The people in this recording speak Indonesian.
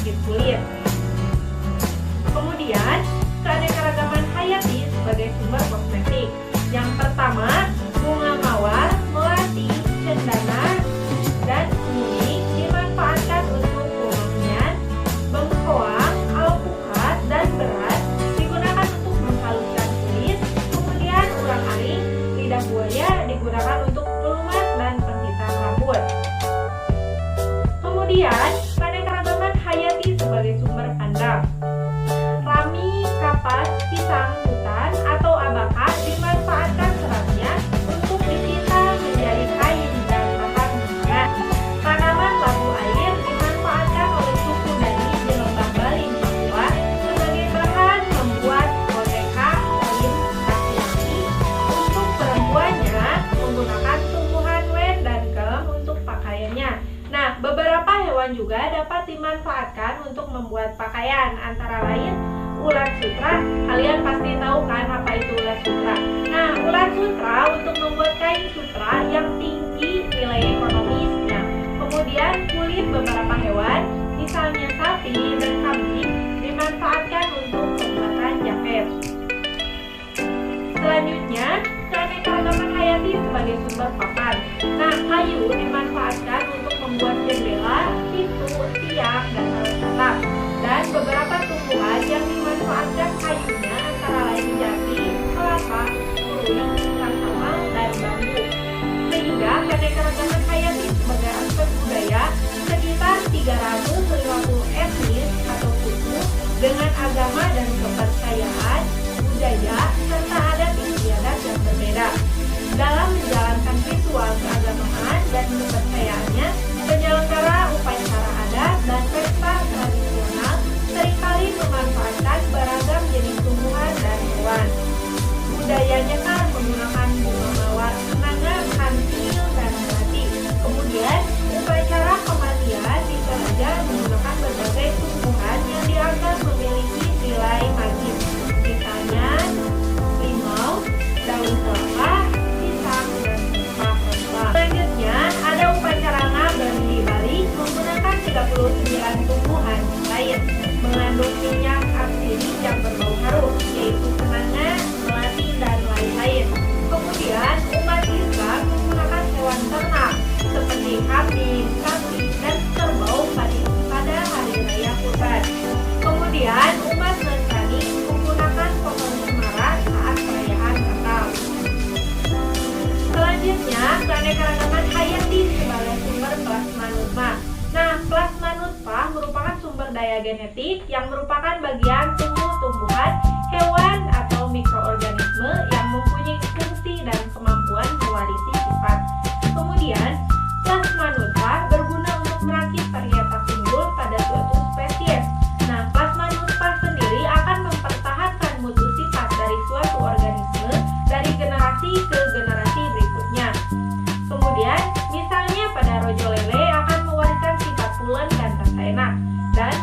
penyakit kulit. Kemudian, keanekaragaman hayati sebagai sumber kosmetik. Yang pertama, bunga mawar, melati, cendana, dan kuning dimanfaatkan untuk pewangian. Bengkoang, alpukat, dan beras digunakan untuk menghaluskan kulit. Kemudian, urang-aring, lidah buaya digunakan untuk pelumas dan penghitam rambut. Kemudian, keanekaragaman hayati sebagai sumber pandang. Rami, kapas, pisang hutan, atau abaka dimanfaatkan seratnya untuk dipita menjadi kain dan tahan hangat. Tanaman labu air dimanfaatkan oleh suku Dani di Lembah Baling, Papua sebagai bahan membuat boneka kain laki-laki. Untuk perempuannya menggunakan tumbuhan wen dan kelem untuk pakaiannya. Nah, beberapa hewan juga dapat dimanfaatkan untuk membuat pakaian, antara lain ulat sutra. Kalian pasti tahu kan apa itu ulat sutra. Nah, ulat sutra untuk membuat kain sutra yang tinggi nilai ekonomisnya. Kemudian kulit beberapa hewan, misalnya sapi dan kambing, dimanfaatkan untuk pembuatan jaket. Selanjutnya, keanekaragaman hayati sebagai sumber papan. Nah, kayu dimanfaatkan untuk membuat jendela, pintu, tiang, dan alat atap. Dan beberapa tumbuhan yang dimanfaatkan kayunya antara lain jati, kelapa, kuruing, tangkama, dan bambu. Sehingga keanekaragaman hayati sebagai aspek budaya sekitar 350 etnis atau suku dengan agama dan kepercayaan, budaya, serta adat istiadat yang berbeda. Dalam menjalankan ritual keagamaan dan kepercayaannya, penyelenggara upacara adat dan pesta tradisional seringkali memanfaatkan beragam jenis tumbuhan dan hewan. Budayanya kan menggunakan bunga mawar, kenanga, kantil, dan melati. Kemudian, upacara kematian di Toraja menggunakan berbagai tumbuhan yang dianggap memiliki nilai magis. Misalnya, limau, daun kelapa, pisang, dan tumpah rempah. Selanjutnya, ada upacara ngabeng di Bali menggunakan 39 tumbuhan lain mengandung minyak arsenic yang berbau harum, yaitu kenanga, melati, dan lain-lain. Kemudian, umat Islam menggunakan hewan ternak seperti kambing, sapi, dan kerbau pada hari raya Kurban. Kemudian, umat Nasrani menggunakan pohon cemara saat perayaan Natal. Selanjutnya, keanekaragaman hayati sebagai sumber plasma nutmah. Nah, plasma nutmah merupakan sumber daya genetik yang merupakan bagian tumbuh-tumbuhan, hewan, atau mikroorganisme yang mempunyai fungsi dan kemampuan mewarisi sifat. Kemudian, plasma nutmah berguna untuk merakit varietas unggul pada suatu spesies. Nah, plasma nutmah sendiri akan mempertahankan mutu sifat dari suatu organisme dari generasi ke generasi berikutnya. Kemudian, misalnya pada rojo lele akan mewariskan sifat pulen dan rasa enak. Dan